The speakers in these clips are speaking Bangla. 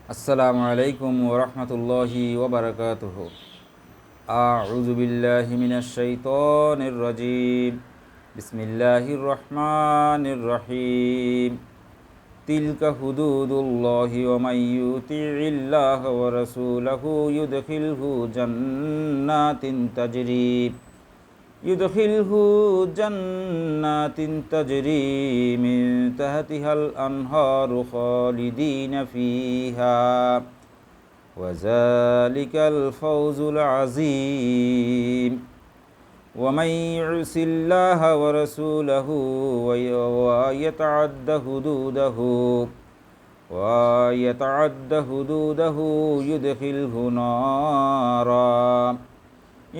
আসসালামু আলাইকুম ওয়া রাহমাতুল্লাহি ওয়া বারাকাতুহু। আউযু বিল্লাহি মিনাশ শাইতানির রাজীম। বিসমিল্লাহির রহমানির রহিম। তিলকা হুদুদুল্লাহি ওয়া মান ইউতি'ইল্লাহা ওয়া রাসূলাহু ইউদখিলহু জান্নাতিন তাজরি মিন তাহতিহাল আনহারু খালিদিনা ফিহা ওয়া যালিকাল ফাওজুল আযীম। ওয়া মান ইউসিল্লাহা ওয়া রাসূলাহু ওয়া ইয়াতাআদ্দা হুদুদাহু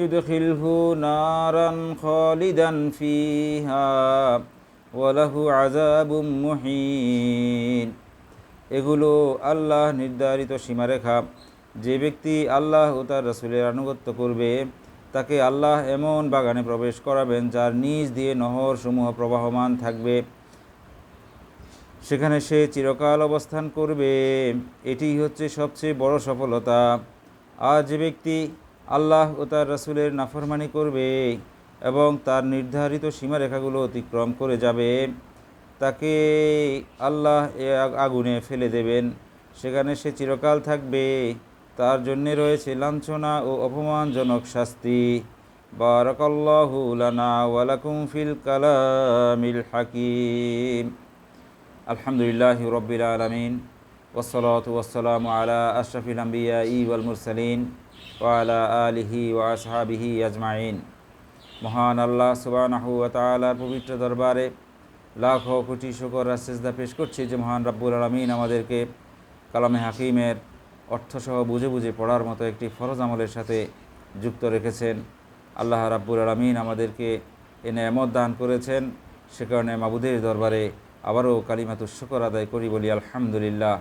ইউদখিলহু নারান খালিদান ফিহা ওয়া লাহু আযাবুম মুহিন। এগুলো আল্লাহ নির্ধারিত সীমারেখা। যে ব্যক্তি আল্লাহ ও তার রাসূলের আনুগত্য করবে তাকে আল্লাহ এমন বাগানে প্রবেশ করাবেন যার নিচ দিয়ে নহর সমূহ প্রবাহমান থাকবে, সেখানে সে চিরকাল অবস্থান করবে। এটি হচ্ছে সবচেয়ে বড় সফলতা। আর যে ব্যক্তি আল্লাহ ও তার রাসূলের নাফরমানি করবে এবং তার নির্ধারিত সীমারেখাগুলো অতিক্রম করে যাবে, তাকে আল্লাহ আগুনে ফেলে দেবেন, সেখানে সে চিরকাল থাকবে। তার জন্যে রয়েছে লাঞ্ছনা ও অপমানজনক শাস্তি। বারাকাল্লাহু লানা ওয়া লাকুম ফিল কালামিল হাকিম। আলহামদুলিল্লাহি রাব্বিল আলামিন ওয়াসসালাতু ওয়াসসালামু আলা আশরাফিল আমবিয়াই ওয়াল মুরসালিন ওয়া আলা আলিহি ওয়া আসহাবিহি আজমাইন। মহান আল্লাহ সুবহানাহু ওয়া তাআলার পবিত্র দরবারে লাখো কোটি শুকর আর সিজদা পেশ করছি যে মহান রব্বুল আলামিন আমাদেরকে কালামে হাকিমের অর্থসহ বুঝে বুঝে পড়ার মতো একটি ফরজ আমলের সাথে যুক্ত রেখেছেন। আল্লাহ রাব্বুল আলামিন আমাদেরকে এ নেয়ামত দান করেছেন, সে কারণে মাবুদের দরবারে আবারও কালিমাতুশ শুকর আদায় করি, বলি আলহামদুলিল্লাহ।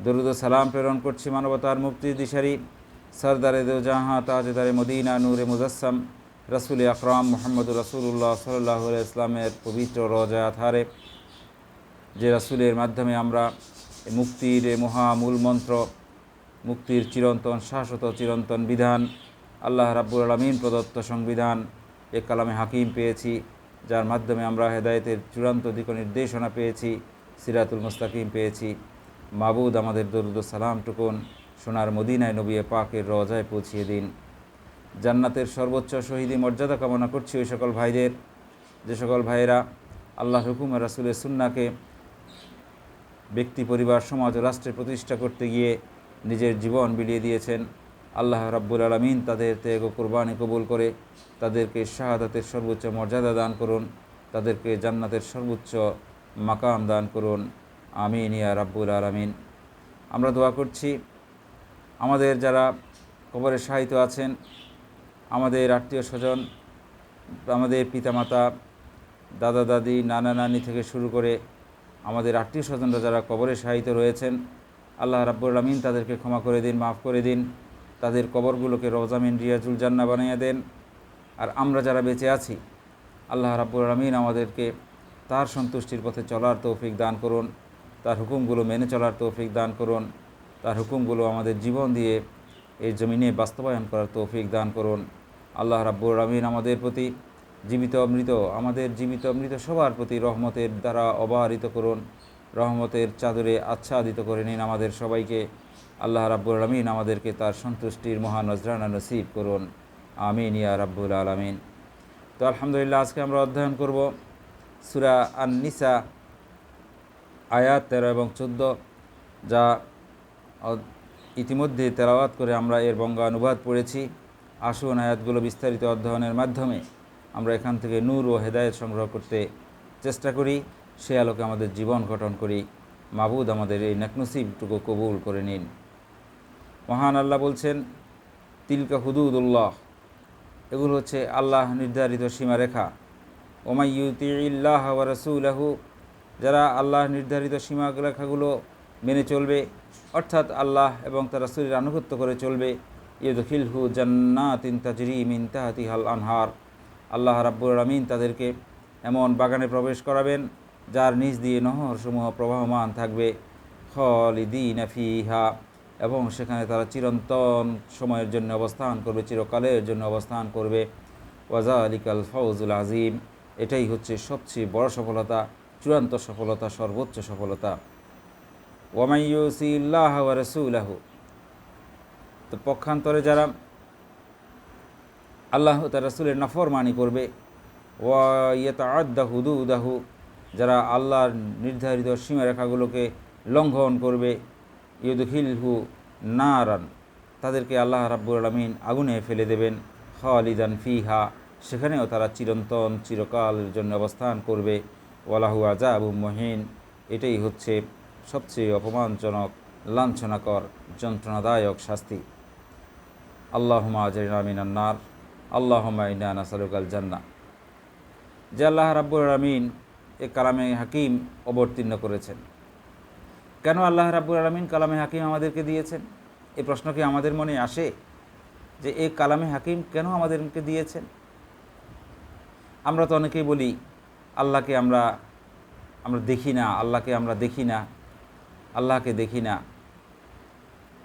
দরুদ ও সালাম প্রেরণ করছি মানবতার মুক্তি দিশারি সরদারে দো জাহাঁ তাজদারে মদিনা নূরে মুজাসসাম রাসূল আকরাম মুহাম্মদুর রাসূলুল্লাহ সাল্লাল্লাহু আলাইহি ইসলামের পবিত্র রওজা আথারে, যে রাসূলের মাধ্যমে আমরা মুক্তির মহামূল মন্ত্র, মুক্তির চিরন্তন শাশ্বত চিরন্তন বিধান, আল্লাহ রাব্বুল আলামিন প্রদত্ত সংবিধান এ কালামে হাকিম পেয়েছি, যার মাধ্যমে আমরা হেদায়েতের চূড়ান্ত দিক নির্দেশনা পেয়েছি, সিরাতুল মুস্তাকিম পেয়েছি। মাবুদ আমাদের দরুদ ও সালামটুকুন সোনার মদিনায় নবী পাকের রওজায় পৌঁছিয়ে দিন। জান্নাতের সর্বোচ্চ শহীদি মর্যাদা কামনা করছি ওই সকল ভাইদের, যে সকল ভাইয়েরা আল্লাহর হুকুম আর রাসূলের সুন্নাহকে ব্যক্তি, পরিবার, সমাজ ও রাষ্ট্রে প্রতিষ্ঠা করতে গিয়ে নিজের জীবন বিলিয়ে দিয়েছেন। আল্লাহ রাব্বুল আলামিন তাদের ত্যাগ ও কুরবানি কবুল করে তাদেরকে শাহাদাতের সর্বোচ্চ মর্যাদা দান করুন, তাদেরকে জান্নাতের সর্বোচ্চ মাকাম দান করুন। আমিন ইয়া রাব্বুল আলামিন। আমরা দোয়া করছি আমাদের যারা কবরে শায়িত আছেন, আমাদের আত্মীয় স্বজন, আমাদের পিতামাতা, দাদা দাদি, নানা নানি থেকে শুরু করে আমাদের আত্মীয় স্বজনরা যারা কবরে শায়িত রয়েছেন, আল্লাহ রাব্বুল আলামিন তাদেরকে ক্ষমা করে দিন, মাফ করে দিন, তাদের কবরগুলোকে রওজা মিন রিয়াজুল জান্নাহ বানিয়ে দেন। আর আমরা যারা বেঁচে আছি, আল্লাহ রাব্বুল আলামিন আমাদেরকে তার সন্তুষ্টির পথে চলার তৌফিক দান করুন, তার হুকুমগুলো মেনে চলার তৌফিক দান করুন, তার হুকুমগুলো আমাদের জীবন দিয়ে এই জমিনে বাস্তবায়ন করার তৌফিক দান করুন। আল্লাহ রাব্বুল আলামিন আমাদের প্রতি জীবিত মৃত, আমাদের জীবিত মৃত সবার প্রতি রহমতের দ্বারা অবারিত করুন, রহমতের চাদরে আচ্ছাদিত করে নিন আমাদের সবাইকে। আল্লাহ রাব্বুল আলামিন আমাদেরকে তার সন্তুষ্টির মহা নজরানা নসিব করুন। আমিন ইয়া রাব্বুল আলামিন। তো আলহামদুলিল্লাহ, আজকে আমরা অধ্যয়ন করব সূরা আন-নিসা আয়াত 13 এবং 14, যা ইতিমধ্যে তেলাওয়াত করে আমরা এর বঙ্গানুবাদ পড়েছি। আসুন আয়াতগুলো বিস্তারিত অধ্যয়নের মাধ্যমে আমরা এখান থেকে নূর ও হেদায়েত সংগ্রহ করতে চেষ্টা করি, সে আলোকে আমাদের জীবন গঠন করি। মাবুদ আমাদের এই নেকনসিবটুকু কবুল করে নিন। মহান আল্লাহ বলছেন, তিলকা হুদুদুল্লাহ, এগুলো হচ্ছে আল্লাহ নির্ধারিত সীমারেখা। ওমাই ইউতিইল্লাহ ওয়া রাসূলাহু, যারা আল্লাহ নির্ধারিত সীমারেখাগুলো মেনে চলবে, অর্থাৎ আল্লাহ এবং তার রাসূলের আনুগত্য করে চলবে, ইউদখিলহু জান্নাতিন তাজরি মিন তাহতিহাল আনহার, আল্লাহ রাব্বুল আলামিন তাদেরকে এমন বাগানে প্রবেশ করাবেন যার নিচ দিয়ে নহর সমূহ প্রবাহমান থাকবে, খালিদিনা ফিহা, এবং সেখানে তারা চিরন্তন সময়ের জন্য অবস্থান করবে, চিরকালের জন্য অবস্থান করবে। ওয়াজালিকাল ফাউজুল আজিম, এটাই হচ্ছে সবচেয়ে বড় সফলতা, চূড়ান্ত সফলতা, সর্বোচ্চ সফলতা। ওয়ামান ইউসিল্লাহ ওয়া রাসূলাহু, তো পক্ষান্তরে যারা আল্লাহ তার রাসূলের নাফরমানি করবে, ওয়া ইয়াতাআদ্দা হুদুদাহু, যারা আল্লাহর নির্ধারিত সীমারেখাগুলোকে লঙ্ঘন করবে, ইউদখিলহু নারান, তাদেরকে আল্লাহ রাব্বুল আলামিন আগুনে ফেলে দেবেন, খালিদান ফিহা, সেখানেও তারা চিরন্তন চিরকালের জন্য অবস্থান করবে। ওয়ালাহু আযাবুম মুহিন, এটাই হচ্ছে সবচেয়ে অপমানজনক, লাঞ্ছনাকর, যন্ত্রণাদায়ক শাস্তি। আল্লাহুম্মা আজরিনা মিনান নার, আল্লাহুম্মা ইন্না নাসআলুকাল জান্নাহ। যে আল্লাহ রাব্বুল আলামিন এ কালামে হাকিম অবতীর্ণ করেছেন। কেন আল্লাহ রাব্বুল আলামিন কালামে হাকিম আমাদেরকে দিয়েছেন? এই প্রশ্ন কি আমাদের মনে আসে যে এই কালামে হাকিম কেন আমাদেরকে দিয়েছেন? আমরা তো অনেকেই বলি আল্লাহকে আমরা দেখি না, আল্লাহকে আমরা দেখি না, আল্লাহকে দেখি না।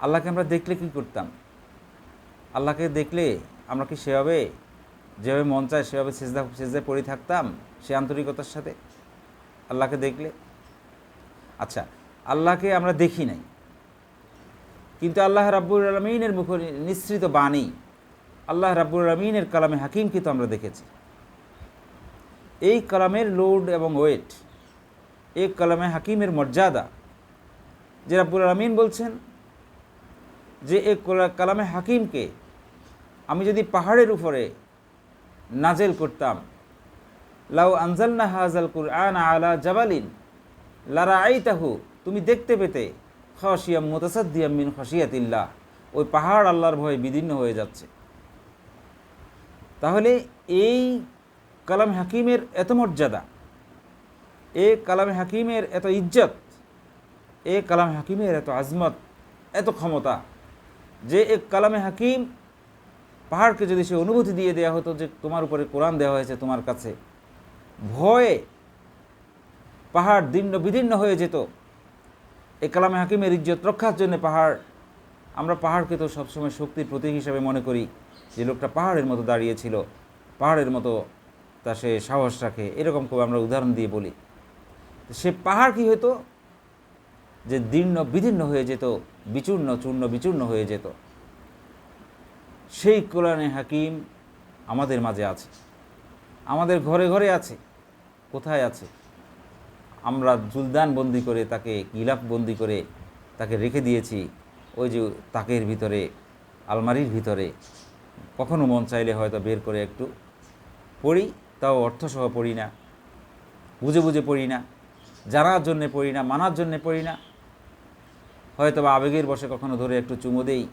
আল্লাহকে আমরা দেখলে কি করতাম? আল্লাহকে দেখলে আমরা কি সেভাবে, যেভাবে মন চায় সেভাবে সেজদায় পড়ে থাকতাম সে আন্তরিকতার সাথে আল্লাহকে দেখলে? আচ্ছা, আল্লাহকে আমরা দেখি নাই, কিন্তু আল্লাহ রাব্বুল আলামিনের মুখ নিঃসৃত বাণী, আল্লাহ রাব্বুল আলামিনের কালামে হাকিমকে তো আমরা দেখেছি। এই কালামের লোড এবং ওয়েট, এই কালামে হাকিমের মর্যাদা, যে রাব্বুল আলামিন বলছেন যে এই কালামে হাকিমকে আমি যদি পাহাড়ের উপরে নাজেল করতাম, লাউ আনজালনা হাযাল কুরআন আলা জাবালিন লারাআইতাহু, তুমি দেখতে পেতে, খাশিয়াম মুতাসাদ্দিয়াম মিন খাশিয়াতিল্লাহ, ওই পাহাড় আল্লাহর ভয়ে বিদীর্ণ হয়ে যাচ্ছে। তাহলে এই কালাম হাকিমের এত মর্যাদা, এই কালাম হাকিমের এত ইজ্জত, এই কালাম হাকিমের এত আজমত, এত ক্ষমতা, যে এক কালামে হাকিম পাহাড়কে যদি সে অনুভূতি দিয়ে দেওয়া হতো যে তোমার উপরে কোরআন দেওয়া হয়েছে তোমার কাছে, ভয়ে পাহাড় দীর্ণ বিদীর্ণ হয়ে যেত। এই কালামে হাকিমের ইজ্জত রক্ষার জন্য আমরা পাহাড়কে তো সবসময় শক্তির প্রতীক হিসাবে মনে করি, যে লোকটা পাহাড়ের মতো দাঁড়িয়েছিল, পাহাড়ের মতো তা সে সাহস রাখে, এরকম করে আমরা উদাহরণ দিয়ে বলি। সে পাহাড় কি হতো যে দীর্ণ বিদীর্ণ হয়ে যেত, চূর্ণ বিচূর্ণ হয়ে যেত। সেই কোরআনে হাকিম আমাদের মাঝে আছে, আমাদের ঘরে ঘরে আছে। কোথায় আছে? আমরা জুলদান বন্দি করে, তাকে গিলাফ বন্দি করে তাকে রেখে দিয়েছি ওই যে তাকের ভিতরে, আলমারির ভিতরে। কখনো মন চাইলে হয়তো বের করে একটু পড়ি, তাও অর্থসহ পড়ি না, বুঝে বুঝে পড়ি না, জানার জন্যে পড়ি না, মানার জন্যে পড়ি না, হয়তো বা আবেগের বশে কখনো ধরে একটু চুমো দেই।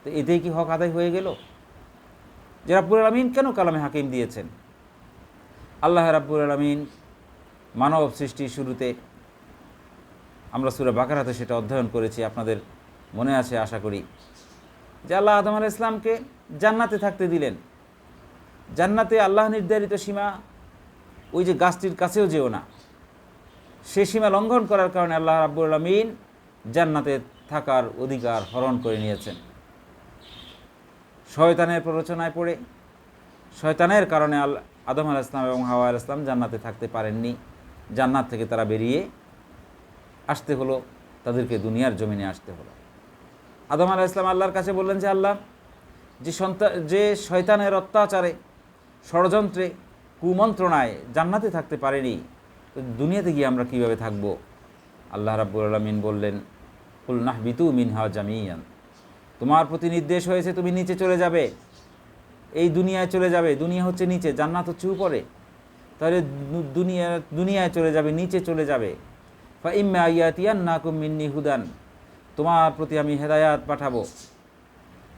তো এতেই কি হক আদায় হয়ে গেল? যে রাব্বুল আলামিন কেন কালামে হাকিম দিয়েছেন? আল্লাহ রাব্বুল আলামিন মানব সৃষ্টির শুরুতে, আমরা সূরা বাকারাতে সেটা অধ্যয়ন করেছি, আপনাদের মনে আছে আশা করি, যে আল্লাহ আদম আলাইহিস সালামকে জান্নাতে থাকতে দিলেন। জান্নাতে আল্লাহ নির্ধারিত সীমা, ওই যে গাছটির কাছেও যেও না, সে সীমা লঙ্ঘন করার কারণে আল্লাহ রাব্বুল আলামিন জান্নাতে থাকার অধিকার হরণ করে নিয়েছেন। শয়তানের প্ররোচনায় পড়ে, শয়তানের কারণে আদম আলাইহিস সালাম এবং হাওয়া আলাইহিস সালাম জান্নাতে থাকতে পারেননি। জান্নাত থেকে তারা বেরিয়ে আসতে হলো, তাদেরকে দুনিয়ার জমিনে আসতে হলো। আদম আলাইহিস সালাম আল্লাহর কাছে বললেন যে আল্লাহ, যে শয়তানের অত্যাচারে, ষড়যন্ত্রে, কুমন্ত্রণায় জান্নাতে থাকতে পারেনি, তো দুনিয়াতে গিয়ে আমরা কীভাবে থাকব? আল্লাহ রাব্বুল আলামিন বললেন, কুল নাহবিতু মিনহা জামিয়ান, তোমার প্রতি নির্দেশ হয়েছে তুমি নিচে চলে যাবে, এই দুনিয়ায় চলে যাবে। দুনিয়া হচ্ছে নিচে, জান্নাত হচ্ছে উপরে। তাহলে দুনিয়ায় চলে যাবে, নিচে চলে যাবে। ফা ইম্মা ইয়াতিয়ান্নাকুম মিন্নি হুদান, তোমার প্রতি আমি হেদায়াত পাঠাবো।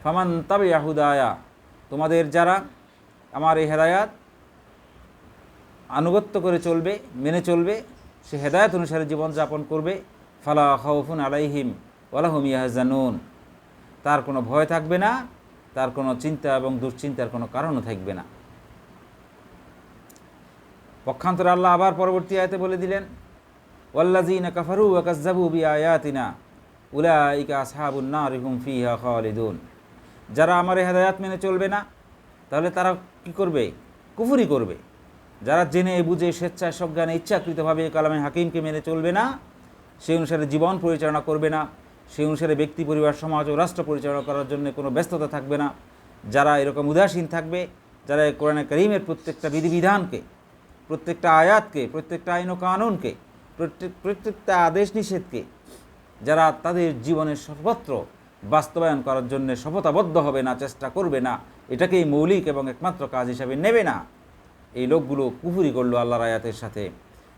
ফামান তাবিআ হুদায়া, তোমাদের যারা আমার এই হেদায়াত আনুগত্য করে চলবে, মেনে চলবে, সে হেদায়াত অনুসারে জীবনযাপন করবে, ফালা খাউফুন আলাইহিম ওয়ালা হুম ইয়াহজানুন, তার কোনো ভয় থাকবে না, তার কোনো চিন্তা এবং দুশ্চিন্তার কোনো কারণও থাকবে না। পক্ষান্তরে আল্লাহ আবার পরবর্তী আয়াতে বলে দিলেন, ওয়াল্লাযীনা কাফারু ওয়া কাযযাবু বিআয়াতিনা উলাইকা আসহাবুন নার হুম ফিহা খালিদুন। যারা আমার এই হেদায়াত মেনে চলবে না, তাহলে তারা কি করবে? কুফরি করবে। যারা জেনে বুঝে স্বেচ্ছায় সজ্ঞানে ইচ্ছাকৃতভাবে কালামে হাকিমকে মেনে চলবে না, সেই অনুসারে জীবন পরিচালনা করবে না, সেই অনুসারে ব্যক্তি, পরিবার, সমাজ ও রাষ্ট্র পরিচালনা করার জন্য কোনো ব্যস্ততা থাকবে না, যারা এরকম উদাসীন থাকবে, যারা কোরআনে কারীমের প্রত্যেকটা বিধিবিধানকে, প্রত্যেকটা আয়াতকে, প্রত্যেকটা আইন ও কানুনকে, প্রত্যেকটা আদেশ নিষেধকে যারা তাদের জীবনের সর্বত্র বাস্তবায়ন করার জন্য শপথবদ্ধ হবে না, চেষ্টা করবে না, এটাকেই মৌলিক এবং একমাত্র কাজ হিসাবে নেবে না, এই লোকগুলো কুফরি করলো আল্লাহর আয়াতের সাথে।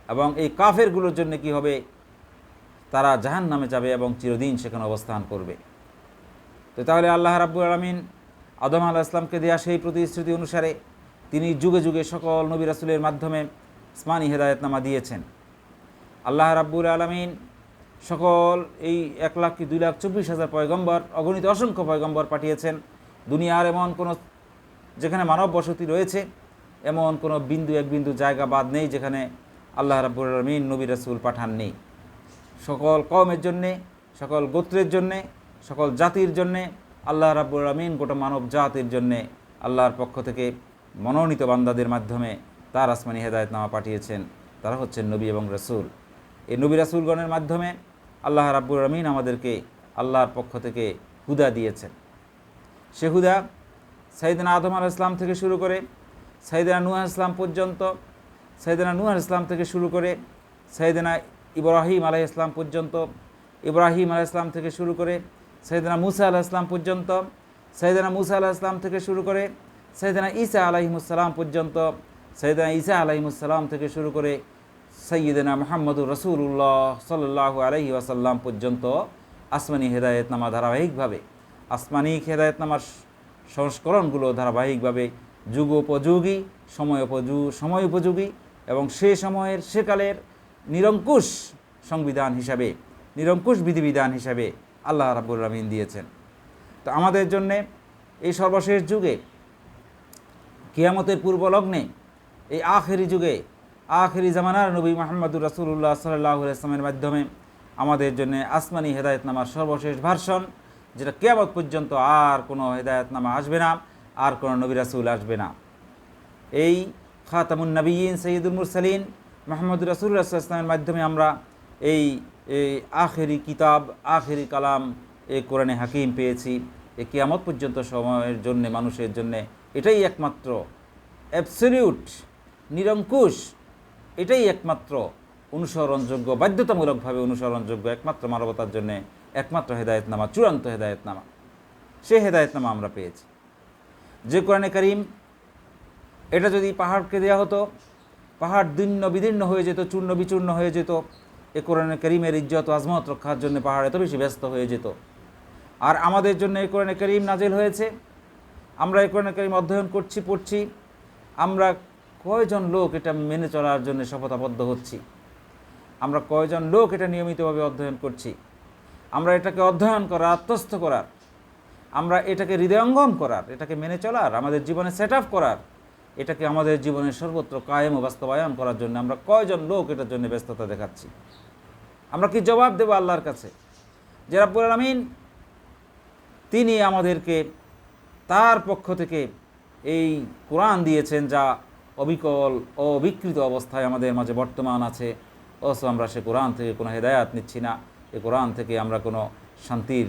এবং এই কাফেরগুলোর জন্য কি হবে? তারা জাহান্নামে যাবে এবং চিরদিন সেখানে অবস্থান করবে। তো তাহলে আল্লাহ রাব্বুল আলামিন আদম আলাইহিস সালামকে দেয়া সেই প্রতিশ্রুতি অনুসারে তিনি যুগে যুগে সকল নবী রাসূলের মাধ্যমে আসমানি হেদায়েতনামা দিয়েছেন। আল্লাহ রাব্বুল আলামিন সকল এই 1,02,24,000 পয়গম্বর, অগণিত অসংখ্য পয়গম্বর পাঠিয়েছেন। দুনিয়ার এমন কোনো, যেখানে মানব বসতি রয়েছে, এমন কোনো বিন্দু এক বিন্দু জায়গা বাদ নেই যেখানে আল্লাহ রাব্বুল আলামিন নবী রাসূল পাঠাননি। সকল কওমের জন্যে, সকল গোত্রের জন্যে, সকল জাতির জন্যে আল্লাহ রাব্বুল আলামিন গোটা মানব জাতির জন্যে আল্লাহর পক্ষ থেকে মনোনীত বান্দাদের মাধ্যমে তার আসমানি হেদায়েতনামা পাঠিয়েছেন। তারা হচ্ছেন নবী এবং রাসূল। এই নবী রাসূলগণের মাধ্যমে আল্লাহ রাব্বুল আলামিন আমাদেরকে আল্লাহর পক্ষ থেকে হুদা দিয়েছেন। সে হুদা সাইয়েদনা আদম আলাইহিস সালাম থেকে শুরু করে সাইয়েদনা নূহ আলাইহিস সালাম পর্যন্ত, সাইয়েদনা নূহ আলাইহিস সালাম থেকে শুরু করে সাইয়েদনা ইব্রাহিম আলাইহিস সালাম পর্যন্ত, ইব্রাহিম আলাইহিস সালাম থেকে শুরু করে সাইয়েদনা মুসা আলাইহিস সালাম পর্যন্ত, সাইয়েদনা মুসা আলাইহিস সালাম থেকে শুরু করে সাইয়েদনা ঈসা আলাইহিস সালাম পর্যন্ত, সাইয়েদনা ঈসা আলাইহিস সালাম থেকে শুরু করে সাইয়্যিদনা মুহাম্মদুর রাসূলুল্লাহ সাল্লাল্লাহু আলাইহি ওয়াসাল্লাম পর্যন্ত আসমানি হেদায়েতনামা ধারাবাহিকভাবে, আসমানি হেদায়েতনামার সংস্করণগুলো ধারাবাহিকভাবে যুগোপযোগী, সময় উপযোগী এবং সে সময়ের সেকালের নিরঙ্কুশ সংবিধান হিসাবে, নিরঙ্কুশ বিধিবিধান হিসাবে আল্লাহ রাব্বুল আলামিন দিয়েছেন। তো আমাদের জন্যে এই সর্বশেষ যুগে, কিয়ামতের পূর্ব লগ্নে, এই আখেরি যুগে, আখেরি জামানার নবী মুহাম্মদুর রাসূলুল্লাহ সাল্লাল্লাহু আলাইহি ওয়াসাল্লামের মাধ্যমে আমাদের জন্য আসমানি হেদায়েতনামার সর্বশেষ ভার্সন, যেটা কিয়ামত পর্যন্ত আর কোনো হেদায়েতনামা আসবে না, আর কোনো নবী রাসূল আসবে না। এই খাতামুন নবিয়্যিন সাইয়্যিদুল মুরসালিন মুহাম্মদুর রাসূলুল্লাহ সাল্লাল্লাহু আলাইহি ওয়াসাল্লামের মাধ্যমে আমরা এই আখেরি কিতাব, আখেরি কালাম, এই কোরআনে হাকিম পেয়েছি। এই কিয়ামত পর্যন্ত সময়ের জন্য, মানুষের জন্য এটাই একমাত্র অ্যাবসলিউট, নিরঙ্কুশ, এটাই একমাত্র অনুসরণযোগ্য, বাধ্যতামূলকভাবে অনুসরণযোগ্য, একমাত্র মানবতার জন্য একমাত্র হেদায়েতনামা, চূড়ান্ত হেদায়েতনামা। সেই হেদায়েতনামা আমরা পেয়েছি। যে কোরআনে কারীম, এটা যদি পাহাড়কে দেওয়া হতো, পাহাড় দীর্ণ বিদীর্ণ হয়ে যেত, চূর্ণ বিচূর্ণ হয়ে যেত। এ কোরআনে কারীমের ইজ্জত ও আজমত রক্ষার জন্য পাহাড় এত বেশি ব্যস্ত হয়ে যেত। আর আমাদের জন্য এই কোরআনে কারীম নাজিল হয়েছে, আমরা এই কোরআনে কারীম অধ্যয়ন করছি, পড়ছি। আমরা কয়জন লোক এটা মেনে চলার জন্য শপথবদ্ধ হচ্ছি? আমরা কয়জন লোক এটা নিয়মিতভাবে অধ্যয়ন করছি? আমরা এটাকে অধ্যয়ন করার, আত্মস্থ করার, আমরা এটাকে হৃদয়ঙ্গম করার, এটাকে মেনে চলার, আমাদের জীবনে সেট আপ করার, এটাকে আমাদের জীবনের সর্বত্র কায়েম ও বাস্তবায়ন করার জন্য আমরা কয়জন লোক এটার জন্য ব্যস্ততা দেখাচ্ছি? আমরা কি জবাব দেব আল্লাহর কাছে? যে রাব্বুল আলামিন তিনি আমাদেরকে তার পক্ষ থেকে এই কোরআন দিয়েছেন, যা অবিকল ও অবিকৃত অবস্থায় আমাদের মাঝে বর্তমান আছে, অথচ আমরা সে কোরআন থেকে কোনো হেদায়াত নিচ্ছি না, এ কোরআন থেকে আমরা কোনো শান্তির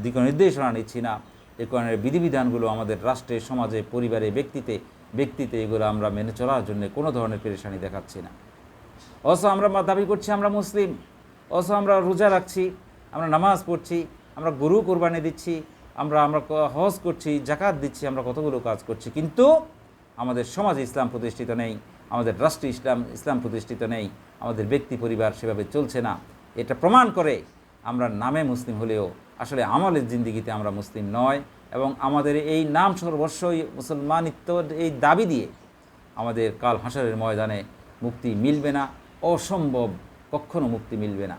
দিক নির্দেশনা নিচ্ছি না। এ কোরআনের বিধিবিধানগুলো আমাদের রাষ্ট্রে, সমাজে, পরিবারে, ব্যক্তিতে এগুলো আমরা মেনে চলার জন্য কোনো ধরনের পেরেশানি দেখাচ্ছি না। অথচ আমরা দাবি করছি আমরা মুসলিম, অথচ আমরা রোজা রাখছি, আমরা নামাজ পড়ছি, আমরা গরু কোরবানি দিচ্ছি, আমরা হজ করছি, যাকাত দিচ্ছি, আমরা কতগুলো কাজ করছি, কিন্তু আমাদের সমাজে ইসলাম প্রতিষ্ঠিত নেই, আমাদের রাষ্ট্রে ইসলাম প্রতিষ্ঠিত নেই, আমাদের ব্যক্তি পরিবার সেভাবে চলছে না। এটা প্রমাণ করে আমরা নামে মুসলিম হলেও আসলে আমলের জিন্দিগিতে আমরা মুসলিম নয়। এবং আমাদের এই নাম সর্বস্বই মুসলমানিত্ব, এই দাবি দিয়ে আমাদের কাল হাসরের ময়দানে মুক্তি মিলবে না, অসম্ভব, কখনো মুক্তি মিলবে না।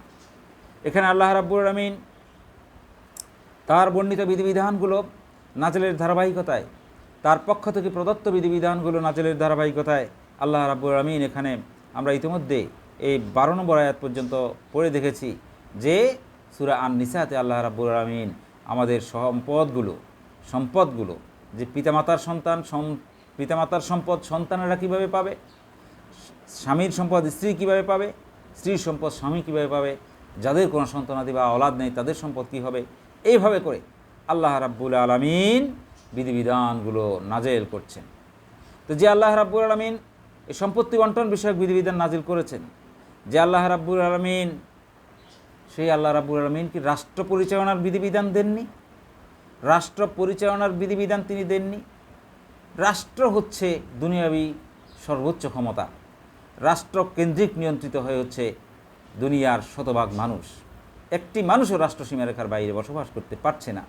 এখানে আল্লাহ রাব্বুল আলামিন তার বর্ণিত বিধিবিধানগুলো নাজিলের ধারাবাহিকতায়, তার পক্ষ থেকে প্রদত্ত বিধিবিধানগুলো নাজিলের ধারাবাহিকতায় আল্লাহ রাব্বুল আলামিন এখানে আমরা ইতিমধ্যে এই 12 নম্বর আয়াত পর্যন্ত পড়ে দেখেছি যে সূরা আন-নিসাতে আল্লাহ রাব্বুল আলামিন আমাদের সম্পদগুলো যে পিতামাতার সম্পদ সন্তানেরা কীভাবে পাবে, স্বামীর সম্পদ স্ত্রী কীভাবে পাবে, স্ত্রীর সম্পদ স্বামী কীভাবে পাবে, যাদের কোনো সন্তানাদি বা অলাদ নেই তাদের সম্পদ কী হবে, এইভাবে করে আল্লাহ রাব্বুল আলামিন বিধিবিধানগুলো নাজেল করছেন। তো যে আল্লাহ রাব্বুল আলামিন এই সম্পত্তি বন্টন বিষয়ক বিধিবিধান নাজিল করেছেন, যে আল্লাহ রাব্বুল আলামিন, সেই আল্লাহ রাব্বুল আলামিন কি রাষ্ট্র পরিচালনার বিধিবিধান দেননি? রাষ্ট্র পরিচালনার বিধিবিধান তিনি দেননি? রাষ্ট্র হচ্ছে দুনিয়াবী সর্বোচ্চ ক্ষমতা, রাষ্ট্র কেন্দ্রিক নিয়ন্ত্রিত হয়ে হচ্ছে দুনিয়ার শতভাগ মানুষ। একটি মানুষও রাষ্ট্র সীমারেখার বাইরে বসবাস করতে পারছে না।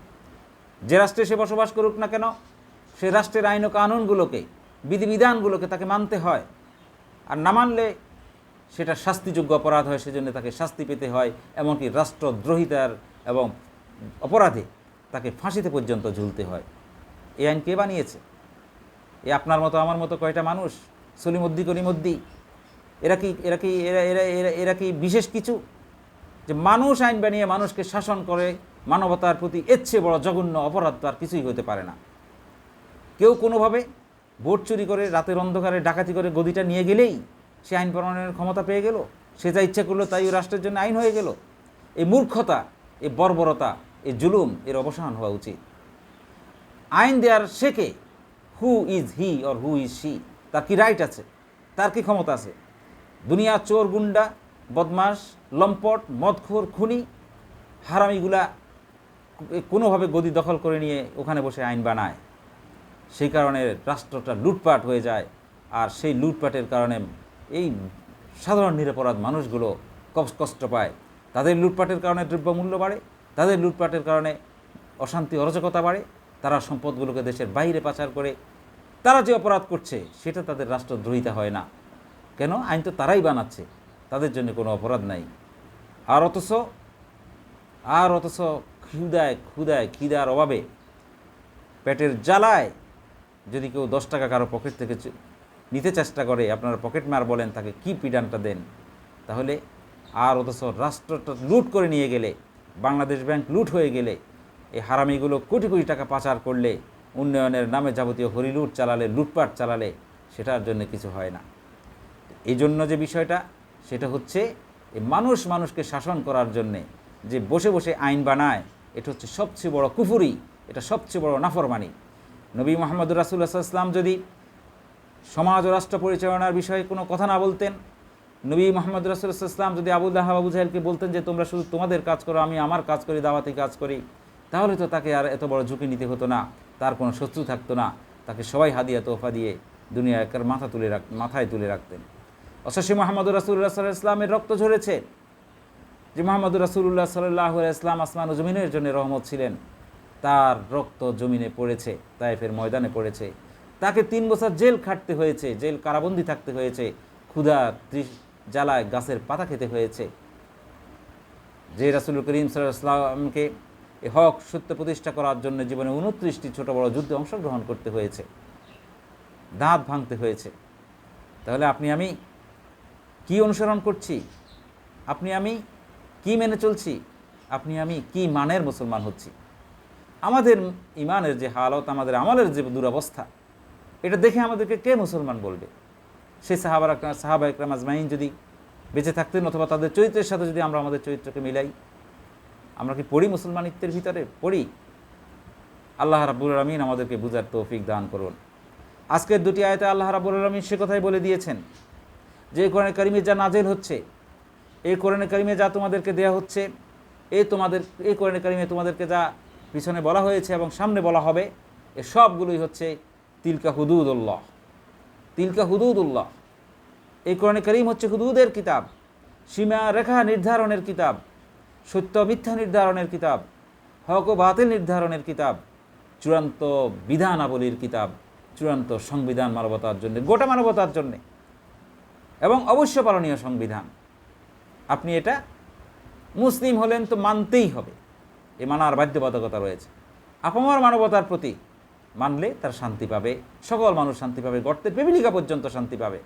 যে রাষ্ট্রে সে বসবাস করুক না কেন, সে রাষ্ট্রের আইন ও কানুনগুলোকে, বিধিবিধানগুলোকে তাকে মানতে হয়। আর না মানলে সেটা শাস্তিযোগ্য অপরাধ হয়, সেজন্য তাকে শাস্তি পেতে হয়। এমনকি রাষ্ট্রদ্রোহিতার এবং অপরাধে তাকে ফাঁসিতে পর্যন্ত ঝুলতে হয়। এই আইন কে বানিয়েছে? এ আপনার মতো আমার মতো কয়টা মানুষ, সলিমুদ্দি কলিমুদ্দি, এরা কি বিশেষ কিছু যে মানুষ আইন বানিয়ে মানুষকে শাসন করে? মানবতার প্রতি এর চেয়ে বড় জঘন্য অপরাধ তো আর কিছুই হতে পারে না। কেউ কোনোভাবে ভোট চুরি করে, রাতের অন্ধকারে ডাকাতি করে গদিটা নিয়ে গেলেই সে আইন প্রণয়নের ক্ষমতা পেয়ে গেল, সে যা ইচ্ছা করলো তাই রাষ্ট্রের জন্য আইন হয়ে গেল। এই মূর্খতা, এই বর্বরতা, এই জুলুম, এর অবসান হওয়া উচিত। আইন দেওয়ার সে কে? Who is he or who is she? তার কি রাইট আছে? তার কি ক্ষমতা আছে? দুনিয়া চোর, গুন্ডা, বদমাস, লম্পট, মদখোর, খুনি, হারামিগুলা কোনোভাবে গদি দখল করে নিয়ে ওখানে বসে আইন বানায়। সেই কারণে রাষ্ট্রটা লুটপাট হয়ে যায়। আর সেই লুটপাটের কারণে এই সাধারণ নিরপরাধ মানুষগুলো কষ্ট পায়। তাদের লুটপাটের কারণে দ্রব্যমূল্য বাড়ে, তাদের লুটপাটের কারণে অশান্তি অরাজকতা বাড়ে, তারা সম্পদগুলোকে দেশের বাইরে পাচার করে। তারা যে অপরাধ করছে সেটা তাদের রাষ্ট্রদ্রোহিতা হয় না কেন? আইন তো তারাই বানাচ্ছে, তাদের জন্য কোনো অপরাধ নাই। আর অথচ খিদার অভাবে, পেটের জ্বালায় যদি কেউ 10 টাকা কারো পকেট থেকে নিতে চেষ্টা করে, আপনারা পকেট মার বলেন, তাকে কি পিডানটা দেন তাহলে? আর অথচ রাষ্ট্রটা লুট করে নিয়ে গেলে, বাংলাদেশ ব্যাংক লুট হয়ে গেলে, এই হারামিগুলো কোটি কোটি টাকা পাচার করলে, উন্নয়নের নামে যাবতীয় হরিলুট চালালে, লুটপাট চালালে, সেটার জন্য কিছু হয় না। এই জন্য যে বিষয়টা, সেটা হচ্ছে এই মানুষকে শাসন করার জন্যে যে বসে বসে আইন বানায়, এটা হচ্ছে সবচেয়ে বড় কুফরি, এটা সবচেয়ে বড় নাফরমানি। নবী মুহাম্মদুর রাসূলুল্লাহ সাল্লাল্লাহু আলাইহি ওয়াসাল্লাম যদি সমাজ ও রাষ্ট্র পরিচালনার বিষয়ে কোনো কথা না বলতেন, নবী মুহাম্মদ রাসূলুল্লাহ সাল্লাল্লাহু আলাইহি ওয়াসাল্লাম যদি আবু লাহাব, আবু জাহেলকে বলতেন যে তোমরা শুধু তোমাদের কাজ করো, আমি আমার কাজ করি, দাওয়াতি কাজ করি, তাহলে তো তাকে আর এত বড় ঝুঁকি নিতে হতো না, তার কোনো শত্রু থাকতো না, তাকে সবাই হাদিয়া তোহফা দিয়ে দুনিয়ার মাথায় তুলে রাখতেন। অথচ মুহাম্মদুর রাসূলুল্লাহ সাল্লাল্লাহু আলাইহি ওয়াসাল্লামের রক্ত ঝরেছে, যে মুহাম্মদুর রাসূলুল্লাহ সাল্লাল্লাহু আলাইহি ওয়াসাল্লাম আসমান ও জমিনের জন্য রহমত ছিলেন, তার রক্ত জমিনে পড়েছে, তায়েফের ময়দানে পড়েছে। তাকে 3 বছর জেল খাটতে হয়েছে, জেল কারাবন্দি থাকতে হয়েছে, ক্ষুধা জ্বালায় গাছের পাতা খেতে হয়েছে। যে রাসূল করিম সাল্লাল্লাহু আলাইহি ওয়াসাল্লামকে এই হক সত্য প্রতিষ্ঠা করার জন্য জীবনে 29টি ছোট বড় যুদ্ধে অংশগ্রহণ করতে হয়েছে, দাঁত ভাঙতে হয়েছে। তাহলে আপনি আমি কি অনুসরণ করছি? আপনি আমি কি মেনে চলছি? আপনি আমি কি মানের মুসলমান হচ্ছি? আমাদের ইমানের যে হালত, আমাদের আমলের যে দুরবস্থা, এটা দেখে আমাদেরকে কে মুসলমান বলবে? সেই সাহাবা ইকরাম আজমাইন যদি বেঁচে থাকতেন, অথবা তাদের চরিত্রের সাথে যদি আমরা আমাদের চরিত্রকে মিলাই, আমরা কি পড়ি মুসলমানিত্বের ভিতরে? পড়ি? আল্লাহ রাব্বুল আলামিন আমাদেরকে বুঝার তৌফিক দান করুন। আজকের 2টি আয়াতে আল্লাহ রাব্বুল আলামিন সে কথাই বলে দিয়েছেন যে কোরআনে কারিমে যা নাজিল হচ্ছে, এই কোরআনে কারিমে যা তোমাদেরকে দেয়া হচ্ছে, এই কোরআনে কারিমে তোমাদেরকে যা পিছনে বলা হয়েছে এবং সামনে বলা হবে, এ সবগুলোই হচ্ছে তিলকা হুদুদুল্লাহ। তিলকা হুদুদুল্লাহ, এই কোরআনে কারিম হচ্ছে হুদুদের কিতাব, সীমা রেখা নির্ধারণের কিতাব, সত্য মিথ্যা নির্ধারণের কিতাব, হক ও বাতিল নির্ধারণের কিতাব, চূড়ান্ত বিধানাবলীর কিতাব, চূড়ান্ত সংবিধান মানবতার জন্য, গোটা মানবতার জন্যে, এবং অবশ্য পালনীয় সংবিধান। আপনি এটা মুসলিম হলেন তো মানতেই হবে, এ মানার বাধ্যবাধকতা রয়েছে। আপামর মানবতার প্রতি মানলে তার শান্তি পাবে, সকল মানুষ শান্তি পাবে, গর্তের পিপীলিকা পর্যন্ত শান্তি পাবে।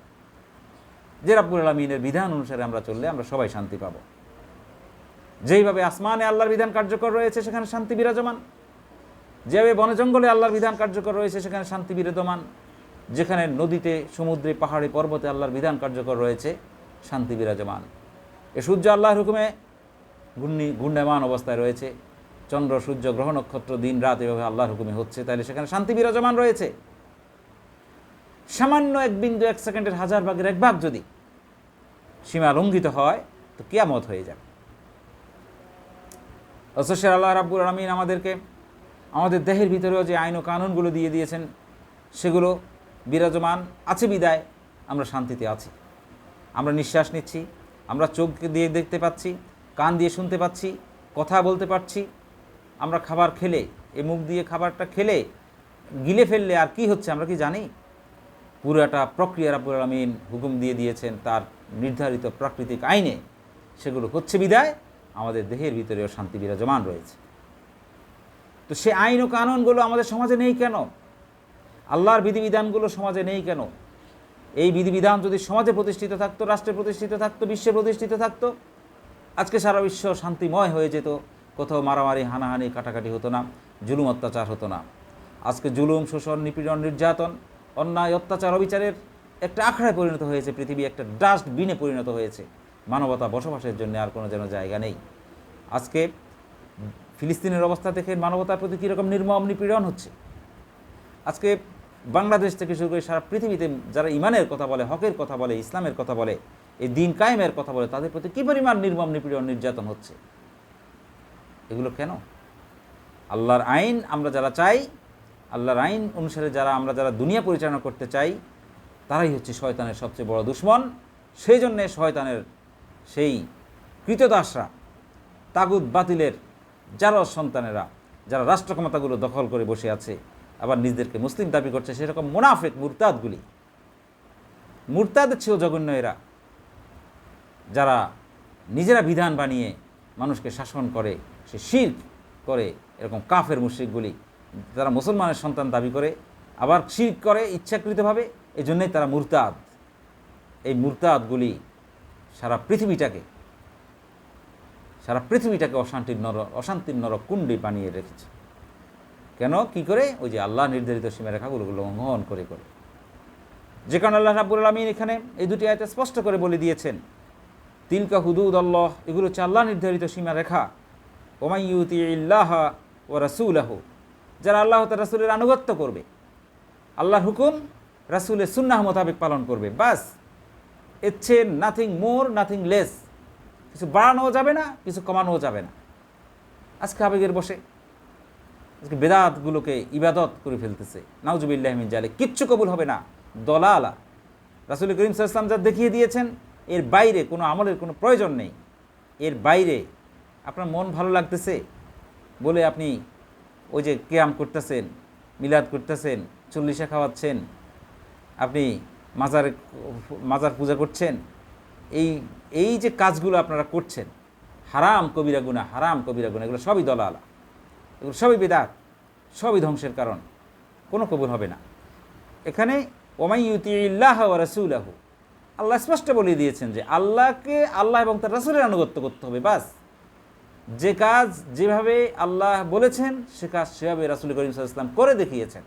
যে রাব্বুল আলামিনের বিধান অনুসারে আমরা চললে আমরা সবাই শান্তি পাব। যেইভাবে আসমানে আল্লাহর বিধান কার্যকর রয়েছে সেখানে শান্তি বিরাজমান, যেভাবে বনে জঙ্গলে আল্লাহর বিধান কার্যকর রয়েছে সেখানে শান্তি বিরাজমান, যেখানে নদীতে, সমুদ্রে, পাহাড়ে, পর্বতে আল্লাহর বিধান কার্যকর রয়েছে শান্তি বিরাজমান। এ সূর্য আল্লাহর হুকুমে ঘূর্ণায়মান অবস্থায় রয়েছে, চন্দ্র, সূর্য, গ্রহ, নক্ষত্র, দিন রাত এভাবে আল্লাহর হুকুমে হচ্ছে, তাহলে সেখানে শান্তি বিরাজমান রয়েছে। সামান্য এক বিন্দু, এক সেকেন্ডের 1000 ভাগের 1 ভাগ যদি সীমা লঙ্ঘিত হয় তো কিয়ামত হয়ে যাবে। অথচ আল্লাহ রাব্বুল আলামিন আমাদেরকে আমাদের দেহের ভিতরেও যে আইন ও কানুনগুলো দিয়ে দিয়েছেন সেগুলো বিরাজমান আছে বিদায় আমরা শান্তিতে আছি। আমরা নিঃশ্বাস নিচ্ছি, আমরা চোখ দিয়ে দেখতে পাচ্ছি, কান দিয়ে শুনতে পাচ্ছি, কথা বলতে পারছি। আমরা খাবার খেলে, এই মুখ দিয়ে খাবারটা খেলে গিলে ফেললে আর কি হচ্ছে আমরা কি জানি? পুরাটা প্রক্রিয়া রাব্বুল আলামিন হুকুম দিয়ে দিয়েছেন তার নির্ধারিত প্রাকৃতিক আইনে, সেগুলো হচ্ছে বিদায় আমাদের দেহের ভিতরেও শান্তি বিরাজমান রয়েছে। তো সে আইন ও কানুনগুলো আমাদের সমাজে নেই কেন? আল্লাহর বিধিবিধানগুলো সমাজে নেই কেন? এই বিধিবিধান যদি সমাজে প্রতিষ্ঠিত থাকতো, রাষ্ট্রে প্রতিষ্ঠিত থাকতো, বিশ্বে প্রতিষ্ঠিত থাকতো, আজকে সারা বিশ্ব শান্তিময় হয়ে যেত, কোথাও মারামারি, হানাহানি, কাটাকাটি হতো না, জুলুম অত্যাচার হতো না। আজকে জুলুম, শোষণ, নিপীড়ন, নির্যাতন, অন্যায়, অত্যাচার, অবিচারের একটা আখড়ায় পরিণত হয়েছে, পৃথিবী একটা ডাস্টবিনে পরিণত হয়েছে, মানবতা বসবাসের জন্য আর কোনো যেন জায়গা নেই। আজকে ফিলিস্তিনের অবস্থা দেখে মানবতার প্রতি কীরকম নির্মম নিপীড়ন হচ্ছে। আজকে বাংলাদেশ থেকে শুরু করে সারা পৃথিবীতে যারা ইমানের কথা বলে, হকের কথা বলে, ইসলামের কথা বলে, এই দিন কায়েমের কথা বলে, তাদের প্রতি কী পরিমাণ নির্মম নিপীড়ন, নির্যাতন হচ্ছে। এগুলো কেন? আল্লাহর আইন আমরা যারা চাই, আল্লাহর আইন অনুসারে আমরা যারা দুনিয়া পরিচালনা করতে চাই, তারাই হচ্ছে শয়তানের সবচেয়ে বড় দুশমন। সেই জন্যে শয়তানের সেই কৃতদাসরা, তাগুত বাতিলের যারা সন্তানেরা, যারা রাষ্ট্র ক্ষমতাগুলো দখল করে বসে আছে, আবার নিজেদেরকে মুসলিম দাবি করছে, সেরকম মুনাফিক মুরতাদগুলি, মুরতাদের চেয়েও জঘন্য এরা, যারা নিজেরা বিধান বানিয়ে মানুষকে শাসন করে, সে শিরক করে, এরকম কাফের মুশরিকগুলি, যারা মুসলমানের সন্তান দাবি করে আবার শিরক করে ইচ্ছাকৃতভাবে, এই জন্যই তারা মুরতাদ। এই মুরতাদগুলি সারা পৃথিবীটাকে অশান্তির নরক কুণ্ডি বানিয়ে রেখেছে। কেন? কি করে? ওই যে আল্লাহ নির্ধারিত সীমারেখাগুলো লঙ্ঘন করে করে। যে কারণে আল্লাহ রাব্বুল আলামিন এখানে এই দুটি আয়াতে স্পষ্ট করে বলে দিয়েছেন, তিলকা হুদুদাল্লাহ, এগুলো হচ্ছে আল্লাহ নির্ধারিত সীমারেখা। ওমাই ইউতিইল্লাহ ওয়া রাসূলাহু, যারা আল্লাহ তাআলা রাসূলের আনুগত্য করবে, আল্লাহর হুকুম রাসূলের সুন্নাহ মোতাবেক পালন করবে, বাস, এর চেয়ে নাথিং মোর, নাথিং লেস। কিছু বাড়ানোও যাবে না, কিছু কমানোও যাবে না। আজকে আবেগের বসে আজকে বেদাতগুলোকে ইবাদত করে ফেলতেছে, নাউজুবিল্লাহি মিন জালিক। কিচ্ছু কবুল হবে না, দলালা। রাসূল করিম সাল্লাল্লাহু আলাইহি ওয়াসাল্লাম যা দেখিয়ে দিয়েছেন, এর বাইরে কোনো আমলের কোনো প্রয়োজন নেই। এর বাইরে আপনার মন ভালো লাগতেছে বলে আপনি ওই যে কিয়াম করতেছেন, মিলাদ করতেছেন, চল্লিশা খাওয়াচ্ছেন, আপনি মাজার পূজা করছেন, এই যে কাজগুলো আপনারা করছেন, হারাম কবিরা গুনাহ, এগুলো সবই দলালা, এগুলো সবই বিদআত, সবই ধ্বংসের কারণ, কোনো কবুল হবে না। এখানে ওমাই ইউতিইল্লাহ ওয়া রাসূলাহু, আল্লাহ স্পষ্ট বলে দিয়েছেন যে আল্লাহকে, আল্লাহ এবং তার রাসূলের আনুগত্য করতে হবে, বাস। যে কাজ যেভাবে আল্লাহ বলেছেন সে কাজ সেভাবে রাসূল করিম সাল্লাল্লাহু আলাইহি ওয়াসাল্লাম করে দেখিয়েছেন।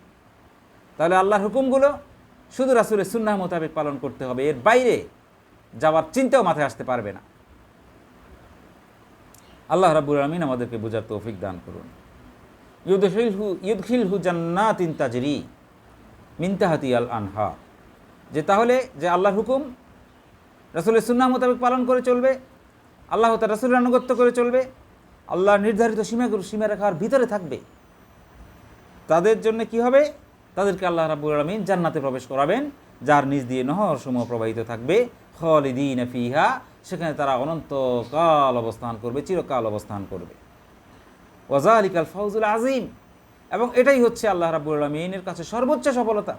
তাহলে আল্লাহর হুকুমগুলো শুধু রাসূলের সুন্নাহ মোতাবেক পালন করতে হবে, এর বাইরে যাওয়ার চিন্তাও মাথায় আসতে পারবে না। আল্লাহ রাব্বুল আলামিন আমাদেরকে বোঝার তৌফিক দান করুন। ইউদখিলহু জান্নাতিন তাজরি মিন তাহতিহাল আনহার, যে তাহলে যে আল্লাহর হুকুম রাসূলের সুন্নাহ মোতাবেক পালন করে চলবে, আল্লাহ তার রাসূলের আনুগত্য করে চলবে, আল্লাহর নির্ধারিত সীমারেখার ভিতরে থাকবে, তাদের জন্য কি হবে? তাদেরকে আল্লাহ রাব্বুল আলামিন জান্নাতে প্রবেশ করাবেন, যার নিচ দিয়ে নহরসমূহ প্রবাহিত থাকবে, খালিদিনা ফিহা, সেখানে তারা অনন্তকাল অবস্থান করবে, চিরকাল অবস্থান করবে। ওয়া যালিকাল ফাউজুল আযীম, এবং এটাই হচ্ছে আল্লাহ রাব্বুল আলামিনের কাছে সর্বোচ্চ সফলতা,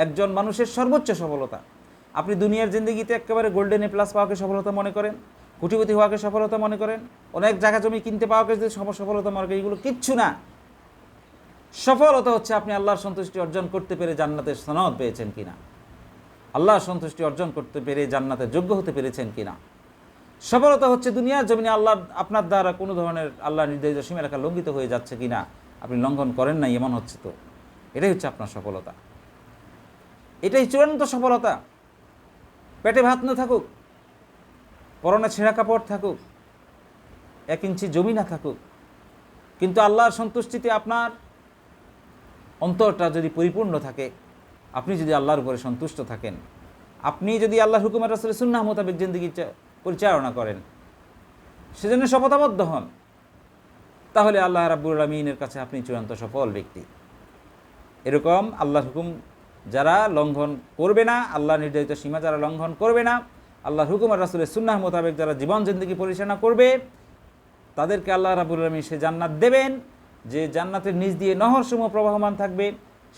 একজন মানুষের সর্বোচ্চ সফলতা। আপনি দুনিয়ার জিন্দেগিতে একেবারে গোল্ডেন এ প্লাস পাওয়াকে সফলতা মনে করেন, কোটিপতি হওয়াকে সফলতা মনে করেন, অনেক জায়গা জমি কিনতে পাওয়াকে যদি সফলতা মনে করেন, এগুলো কিচ্ছু না। সফলতা হচ্ছে আপনি আল্লাহর সন্তুষ্টি অর্জন করতে পেরে জান্নাতের সনদ পেয়েছেন কিনা, আল্লাহর সন্তুষ্টি অর্জন করতে পেরে জান্নাতের যোগ্য হতে পেরেছেন কিনা। সফলতা হচ্ছে দুনিয়ার জমিনে আল্লাহ আপনার দ্বারা কোনো ধরনের আল্লাহ নির্ধারিত সীমারেখা লঙ্ঘিত হয়ে যাচ্ছে কিনা, আপনি লঙ্ঘন করেন নাই এমন হচ্ছে, তো এটাই হচ্ছে আপনার সফলতা। এটাই চূড়ান্ত সফলতা। পেটে ভাত না থাকুক, পরনে ছেঁড়া কাপড় থাকুক, 1 ইঞ্চি জমি না থাকুক, কিন্তু আল্লাহর সন্তুষ্টিতে আপনার অন্তরটা যদি পরিপূর্ণ থাকে, আপনি যদি আল্লাহর উপরে সন্তুষ্ট থাকেন, আপনি যদি আল্লাহর হুকুম রাসূলের সুন্নাহ মোতাবেক জিন্দেগি পরিচালনা করেন, সেজন্য শপথবদ্ধ হন, তাহলে আল্লাহ রাব্বুল আলামিনের কাছে আপনি চূড়ান্ত সফল ব্যক্তি। এরকম আল্লাহর হুকুম যারা লঙ্ঘন করবে না, আল্লাহ নির্ধারিত সীমা যারা লঙ্ঘন করবে না, আল্লাহর হুকুম আর রাসূলের সুন্নাহ মোতাবেক যারা জীবন জিন্দেগি পরিচালনা করবে, তাদেরকে আল্লাহ রাব্বুল আলামিন সে জান্নাত দেবেন, যে জান্নাতের নিচ দিয়ে নহরসমূহ প্রবাহমান থাকবে।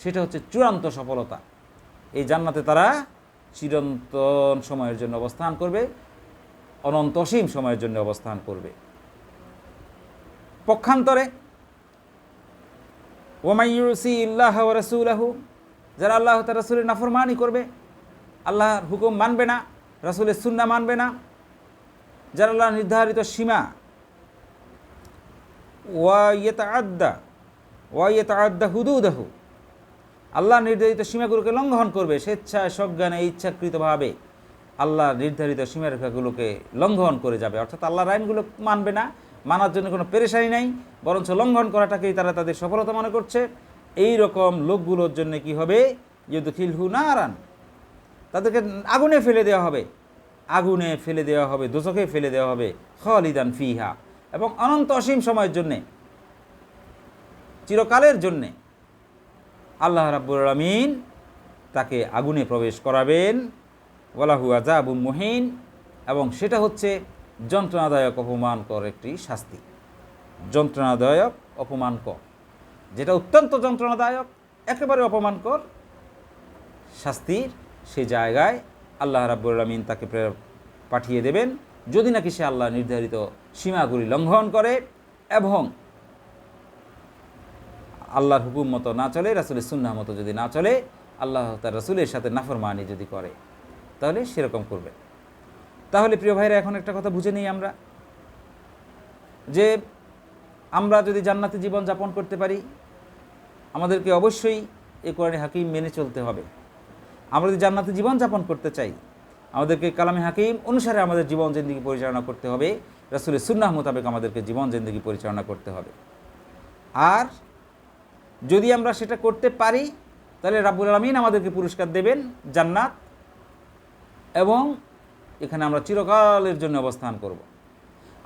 সেটা হচ্ছে চূড়ান্ত সফলতা। এই জান্নাতে তারা চিরন্তন সময়ের জন্য অবস্থান করবে, অনন্ত অসীম সময়ের জন্য অবস্থান করবে। পক্ষান্তরে ওয়ামাই ইউসিল্লাহ ওয়া রাসূলাহু, যারা আল্লাহ তার রাসূলের নাফরমানি করবে, আল্লাহর হুকুম মানবে না, রাসূলের সুন্নাহ মানবে না, যারা আল্লাহ নির্ধারিত সীমা ওয়া ইয়াতাআদ্দা হুদুদাহু, আল্লাহ নির্ধারিত সীমাগুলোকে লঙ্ঘন করবে, স্বেচ্ছায় সজ্ঞানে ইচ্ছাকৃতভাবে আল্লাহ নির্ধারিত সীমারেখাগুলোকে লঙ্ঘন করে যাবে, অর্থাৎ আল্লাহর আইনগুলো মানবে না, মানার জন্য কোনো পেরেশানি নাই, বরঞ্চ লঙ্ঘন করাটাকেই তারা তাদের সফলতা মনে করছে। এই রকম লোকগুলোর জন্য কি হবে? ইউদখিলহু নারান, তাদেরকে আগুনে ফেলে দেওয়া হবে, আগুনে ফেলে দেওয়া হবে, দোজখে ফেলে দেওয়া হবে, খালিদান ফিহা, এবং অনন্ত অসীম সময়ের জন্যে, চিরকালের জন্যে আল্লাহ রাব্বুল আলামিন তাকে আগুনে প্রবেশ করাবেন। ওয়ালাহু আযাবুম মুহিন, এবং সেটা হচ্ছে যন্ত্রণাদায়ক অপমানকর একটি শাস্তি, যন্ত্রণাদায়ক অপমানকর, যেটা অত্যন্ত যন্ত্রণাদায়ক, একেবারে অপমানকর শাস্তির সে জায়গায় আল্লাহ রাব্বুল আলামিন তাকে পাঠিয়ে দেবেন, যদি নাকি সে আল্লাহ নির্ধারিত সীমাগুলি লঙ্ঘন করে এবং আল্লাহর হুকুম মতো না চলে, রাসূলের সুন্নাহ মতো যদি না চলে, আল্লাহ তার রাসূলের সাথে নাফরমানি যদি করে, তাহলে সেরকম করবে। তাহলে প্রিয় ভাইরা, এখন একটা কথা বুঝে নিই আমরা, যে আমরা যদি জান্নাতি জীবন যাপন করতে পারি, আমাদেরকে অবশ্যই এই কোরআনে হাকিম মেনে চলতে হবে। আমরা যদি জান্নাতি জীবন যাপন করতে চাই, আমাদেরকে কালামে হাকিম অনুসারে আমাদের জীবন জিন্দেগি পরিচালনা করতে হবে, রাসূলের সুন্নাহ মোতাবেক আমাদেরকে জীবন জিন্দেগি পরিচালনা করতে হবে। আর যদি আমরা সেটা করতে পারি, তাহলে রাব্বুল আলামিন আমাদেরকে পুরস্কার দেবেন জান্নাত, এবং এখানে আমরা চিরকালের জন্য অবস্থান করব।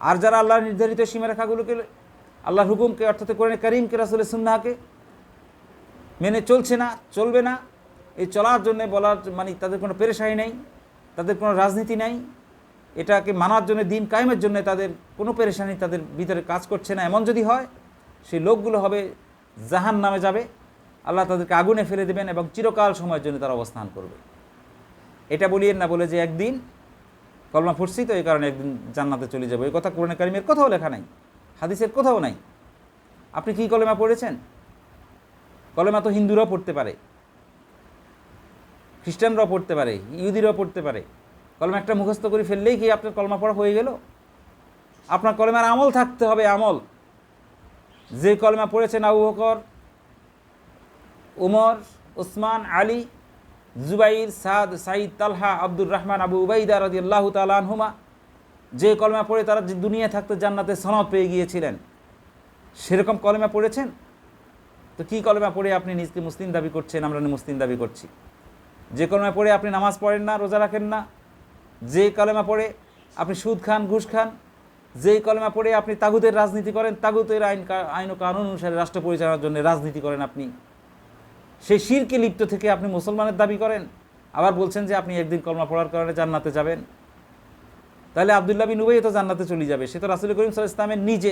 আর যারা আল্লাহর নির্ধারিত সীমারেখাগুলোকে, আল্লাহর হুকুমকে অর্থাৎ কোরআনে কারীমকে, রাসূলের সুন্নাহকে মেনে চলছে না, চলবে না, এই চলার জন্য বলার মানে তাদের কোনো পেরেশানি নেই, তাদের কোনো রাজনীতি নাই, এটাকে মানার জন্য, দিন কায়েমের জন্য তাদের কোনো পেরেশানি তাদের ভিতরে কাজ করছে না, এমন যদি হয়, সেই লোকগুলো হবে জাহান্নামে যাবে, আল্লাহ তাদেরকে আগুনে ফেলে দেবেন এবং চিরকাল সময়ের জন্য তারা অবস্থান করবে। এটা বলিয়েন না বলে যে একদিন কলমা পড়ছি তো এই কারণে একদিন জান্নাতে চলে যাবে, এই কথা কোরআনে কারীমের কোথাও লেখা নাই, হাদিসের কোথাও নাই। আপনি কি কলেমা পড়েছেন? কলেমা তো হিন্দুরাও পড়তে পারে, খ্রিস্টানরাও পড়তে পারে, ইহুদিরাও পড়তে পারে। কলমা একটা মুখস্থ করে ফেললেই কি আপনার কলমা পড়া হয়ে গেল? আপনার কলেমার আমল থাকতে হবে, আমল। যে কলেমা পড়েছেন আবু বকর, উমর, উসমান, আলী, জুবাইর, সাদ, সাঈদ, তালহা, আব্দুর রহমান, আবু উবাইদা রাদিয়াল্লাহু তাআলা আনহুমা, যে কলেমা পড়ে তারা যে দুনিয়া থাকতে জান্নাতে সনদ পেয়ে গিয়েছিলেন, সেরকম কলেমা পড়েছেন? তো কি কলেমা পড়ে আপনি নিজকে মুসলিম দাবি করছেন, আমরা মুসলিম দাবি করছি? যে কলেমা পড়ে আপনি নামাজ পড়েন না, রোজা রাখেন না, যে কলেমা পড়ে আপনি সুদ খান, ঘুষ খান, যেই কলেমা পড়ে আপনি তাগুতের রাজনীতি করেন, তাগুতের আইন ও কানুন অনুসারে রাষ্ট্র পরিচালনার জন্য রাজনীতি করেন, আপনি সেই শিরকে লিপ্ত থেকে আপনি মুসলমানের দাবি করেন, আবার বলছেন যে আপনি একদিন কলেমা পড়ার কারণে জান্নাতে যাবেন। তাহলে আব্দুল্লাহ বিন উবাই তো জান্নাতে চলে যাবে, সে তো রাসূল করিম সাল্লাল্লাহু আলাইহি ওয়াসাল্লামের নিজে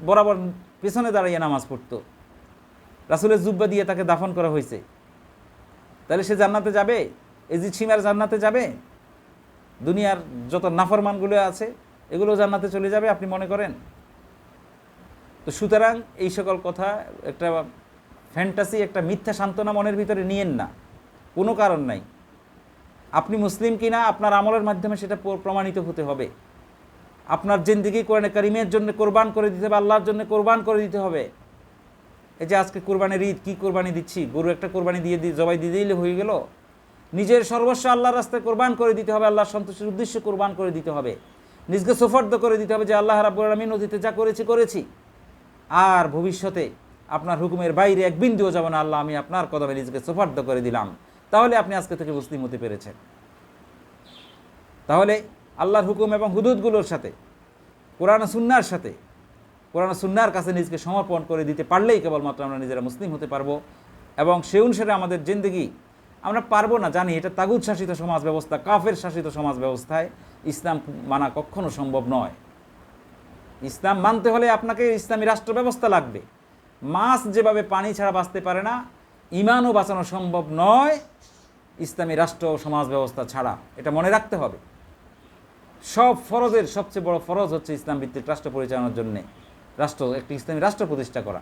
বরাবর পেছনে দাঁড়িয়ে নামাজ পড়তো, রাসূলের জুব্বা দিয়ে তাকে দাফন করা হয়েছে, তাহলে সে জান্নাতে যাবে? এজিদ সীমার জান্নাতে যাবে? দুনিয়ার যত নাফরমানগুলো আছে এগুলো জান্নাতে চলে যাবে আপনি মনে করেন? তো সুতরাং এই সকল কথা একটা ফ্যান্টাসি, একটা মিথ্যা সান্ত্বনা মনের ভিতরে নিয়েন না, কোনো কারণ নাই। আপনি মুসলিম কিনা আপনার আমলের মাধ্যমে সেটা প্রমাণিত হতে হবে। আপনার জিন্দেগি কোরআনে কারিমের জন্য কোরবান করে দিতে হবে, আল্লাহর জন্য কোরবান করে দিতে হবে। এই যে আজকে কোরবানির ঈদ, কী কোরবানি দিচ্ছি? গরু একটা কোরবানি দিয়ে জবাই দিয়ে দিলে হয়ে গেল? নিজের সর্বস্ব আল্লাহর রাস্তায় কোরবান করে দিতে হবে, আল্লাহর সন্তুষ্টির উদ্দেশ্যে কোরবান করে দিতে হবে, নিজকে সুফর্দ করে দিতে হবে যে আল্লাহ রাব্বুল আলামিন অতীতে যা করেছি, আর ভবিষ্যতে আপনার হুকুমের বাইরে এক বিন্দুও যাব না আল্লাহ, আমি আপনার কদমে নিজকে সুফর্দ করে দিলাম। তাহলে আপনি আজকে থেকে মুসলিম হতে পেরেছেন। তাহলে আল্লাহর হুকুম এবং হুদুদগুলোর সাথে, কোরআন সুন্নাহর সাথে, কোরআন সুন্নাহর কাছে নিজকে সমর্পণ করে দিতে পারলেই কেবলমাত্র আমরা নিজেরা মুসলিম হতে পারবো। এবং সে অনুসারে আমাদের জিন্দেগি, আমরা পারবো না জানি, এটা তাগুত শাসিত সমাজ ব্যবস্থা, কাফের শাসিত সমাজ ব্যবস্থায় ইসলাম মানা কখনো সম্ভব নয়। ইসলাম মানতে হলে আপনাকে ইসলামী রাষ্ট্র ব্যবস্থা লাগবে। মাছ যেভাবে পানি ছাড়া বাঁচতে পারে না, ইমানও বাঁচানো সম্ভব নয় ইসলামী রাষ্ট্র ও সমাজ ব্যবস্থা ছাড়া। এটা মনে রাখতে হবে। সব ফরজের সবচেয়ে বড় ফরজ হচ্ছে ইসলাম ভিত্তিক রাষ্ট্র পরিচালনার জন্যে একটি ইসলামী রাষ্ট্র প্রতিষ্ঠা করা।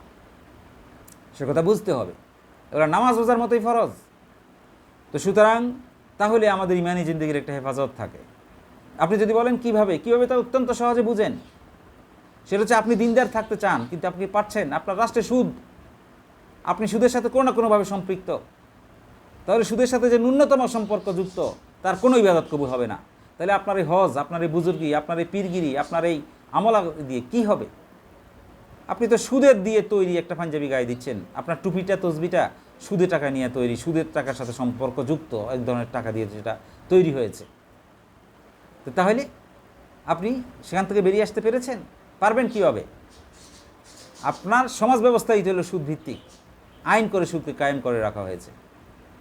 সে কথা বুঝতে হবে। এবার নামাজ রোজার মতোই ফরজ। তো সুতরাং তাহলে আমাদের ইমানি জিন্দেগির একটা হেফাজত থাকে। আপনি যদি বলেন কিভাবে তা অত্যন্ত সহজে বুঝেন। সেটা হচ্ছে আপনি দিনদার থাকতে চান, কিন্তু আপনি পারছেন, আপনার রাষ্ট্রে সুদ, আপনি সুদের সাথে কোনো না কোনোভাবে সম্পৃক্ত। তাহলে সুদের সাথে যে ন্যূনতম সম্পর্ক যুক্ত, তার কোনো ইবাদত কবুল হবে না। তাহলে আপনার এই হজ, আপনার এই বুজুর্গি, আপনার এই পীরগিরি, আপনার এই আমলা দিয়ে কি হবে? আপনি তো সুদের দিয়ে তৈরি একটা পাঞ্জাবি গায়ে দিচ্ছেন, আপনার টুপিটা তসবিটা সুদের টাকা নিয়ে তৈরি, সুদের টাকার সাথে সম্পর্কযুক্ত এক ধরনের টাকা দিয়ে যেটা তৈরি হয়েছে। তো তাহলে আপনি সেখান থেকে বেরিয়ে আসতে পেরেছেন? পারবেন কীভাবে? আপনার সমাজ ব্যবস্থাই হলো সুদ ভিত্তিক, আইন করে সুদকে কায়েম করে রাখা হয়েছে।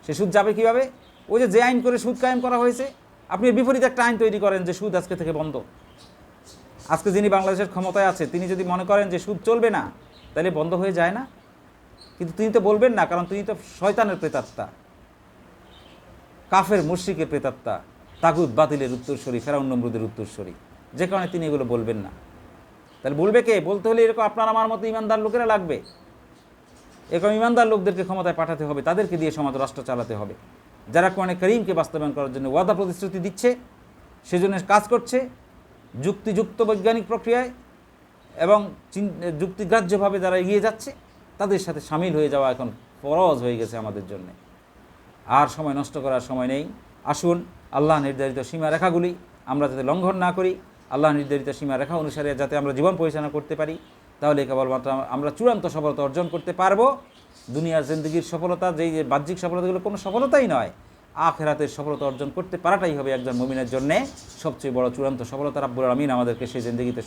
সে সুদ যাবে কীভাবে? ওই যে আইন করে সুদ কায়েম করা হয়েছে, আপনি এর বিপরীতে একটা আইন তৈরি করেন যে সুদ আজকে থেকে বন্ধ। আজকে যিনি বাংলাদেশের ক্ষমতায় আছে তিনি যদি মনে করেন যে সুদ চলবে না, তাহলে বন্ধ হয়ে যায় না? কিন্তু তিনি তো বলবেন না, কারণ তিনি তো শয়তানের প্রেতাত্মা, কাফের মুশরিকের প্রেতাত্মা, তাগুত বাতিলের উত্তরসূরি, ফেরাউন নমরুদের উত্তরসূরি, যে কারণে তিনি এগুলো বলবেন না। তাহলে বলবে কে? বলতে হলে এরকম আপনার আমার মতো ইমানদার লোকেরা লাগবে। এরকম ইমানদার লোকদেরকে ক্ষমতায় পাঠাতে হবে, তাদেরকে দিয়ে সমাজ রাষ্ট্র চালাতে হবে, যারা কোরআনে কারীমকে বাস্তবায়ন করার জন্য ওয়াদা প্রতিশ্রুতি দিচ্ছে, সেজন্য কাজ করছে যুক্তিযুক্ত বৈজ্ঞানিক প্রক্রিয়ায় এবং যুক্তিগ্রাহ্যভাবে যারা এগিয়ে যাচ্ছে, তাদের সাথে সামিল হয়ে যাওয়া এখন ফরজ হয়ে গেছে আমাদের জন্য। আর সময় নষ্ট করার সময় নেই। আসুন আল্লাহ নির্ধারিত সীমারেখাগুলি আমরা যাতে লঙ্ঘন না করি, আল্লাহ নির্ধারিত সীমারেখা অনুসারে যাতে আমরা জীবন পরিচালনা করতে পারি, তাহলে কেবলমাত্র আমরা চূড়ান্ত সফলতা অর্জন করতে পারবো। দুনিয়ার জিন্দগির সফলতা, যেই বাহ্যিক সফলতাগুলো কোনো সফলতাই নয়, আখিরাতের সফলতা অর্জন করতে পারাটাই হবে একজন মুমিনের জন্য সবচেয়ে বড় চূড়ান্ত সফলতা। রাব্বুল আলামিন আমাদেরকে সেই জিন্দগিতে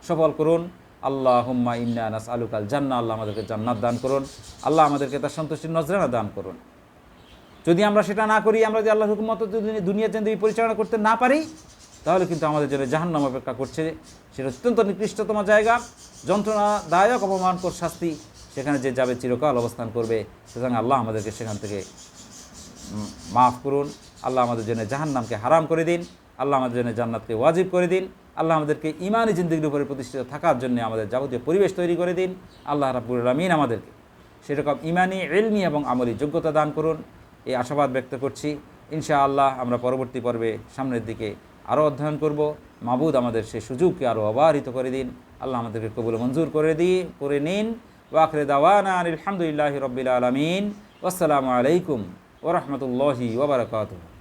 সফল করুন। আল্লাহুম্মা ইন্না নাসআলুকাল জান্নাহ, আল্লাহ আমাদেরকে জান্নাত দান করুন, আল্লাহ আমাদেরকে তার সন্তুষ্টির নজরানা দান করুন। যদি আমরা সেটা না করি, আমরা যদি আল্লাহর হুকুম মতো দুনিয়ার জিন্দগি পরিচালনা করতে না পারি, তাহলে কিন্তু আমাদের জন্য জাহান্নাম অপেক্ষা করছে। সেটা অত্যন্ত নিকৃষ্টতম জায়গা, যন্ত্রণাদায়ক অপমানকর শাস্তি, সেখানে যে যাবে চিরকাল অবস্থান করবে। সুতরাং আল্লাহ আমাদেরকে সেখান থেকে মাফ করুন। আল্লাহ আমাদের জন্য জাহান্নামকে হারাম করে দিন, আল্লাহ আমাদের জন্য জান্নাতকে ওয়াজিব করে দিন, আল্লাহ আমাদেরকে ইমানি জিন্দগির উপরে প্রতিষ্ঠিত থাকার জন্য আমাদের যাবতীয় পরিবেশ তৈরি করে দিন। আল্লাহ রাব্বুল আলামিন আমাদেরকে সেরকম ইমানি, ইলমি এবং আমলি যোগ্যতা দান করুন, এই আশাবাদ ব্যক্ত করছি। ইনশাআল্লাহ আমরা পরবর্তী পর্বে সামনের দিকে আরও অধ্যয়ন করব। মাবুদ আমাদের সেই সুযোগকে আরও অবারিত করে দিন। আল্লাহ আমাদেরকে কবুল মঞ্জুর করে নিন। ওয়া আখিরু দাওয়ানা আলহামদুলিল্লাহি রাব্বিল আলামিন। আসসালামু আলাইকুম ওয়া রাহমাতুল্লাহি ওয়া বারাকাতুহু।